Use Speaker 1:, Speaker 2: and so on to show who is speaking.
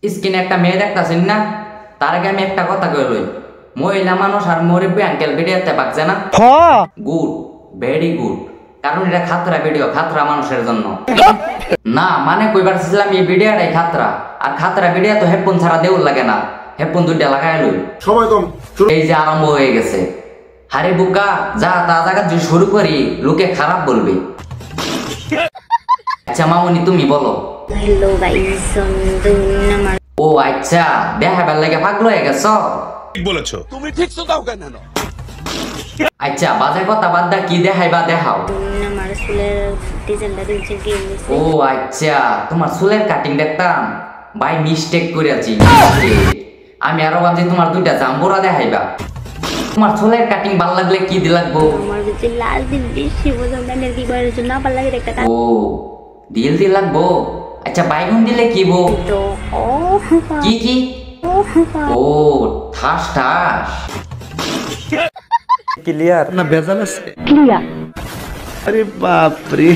Speaker 1: স্ক্রিনে একটা মেয়ে দেখতাছেন না, তার আগে আমি একটা কথা কইলই, মহিলা মানুষ আর মুরব্বী আঙ্কেল ভিডিওতে পাকছে না। গুড, ভেরি গুড, কারণ এটা খাতরা ভিডিও, খাতরা মানুষের জন্য না। মানে কইবার চাইছিলাম এই ভিডিওটাই খাতরা, আর খাতরা ভিডিও তো হেডফোন ছাড়া দেউল লাগে না, হেডফোন দুইটা লাগাই লই। সময় কম, এই যে আরম্ভ হয়ে গেছে। হারে বুকা, যা তা জায়গা যদি শুরু করি লোকে খারাপ বলবে। আচ্ছা মামুনি তুমি বলো।
Speaker 2: হ্যালো গাইস,
Speaker 1: ও আচ্ছা, দেখাবার লাগে পাগল হয়ে গেছ।
Speaker 3: ঠিক বলেছো, তুমি ঠিক তো দাও কেন?
Speaker 1: আচ্ছা বাজে কথা বাদ দা, কি দেখাইবা দেখাও।
Speaker 2: আমার চুলের ডিজাইনটা দিয়েছে গেছে।
Speaker 1: ও আচ্ছা, তোমার চুলের কাটিং দেখতাম ভাই, মিস্টেক করেছি। আমি আরো ভাবছি তোমার দুইটা জাম্বুরা দেখাইবা। তোমার চুলের কাটিং ভালো লাগলে কি দি লাগবো?
Speaker 2: আমার বেশি লাল দিন বেশি বোঝাম না, কি করার জন্য ভালো লাগে একটা কাজ।
Speaker 1: ও দিল দি লাগবো। আচ্ছা বাইগুন দিলে কি বো?
Speaker 2: তো ও
Speaker 1: কি কি? ও ঠাস ঠাস।
Speaker 4: ক্লিয়ার না ভেজাল আছে?
Speaker 2: ক্লিয়ার।
Speaker 4: আরে বাপ রে।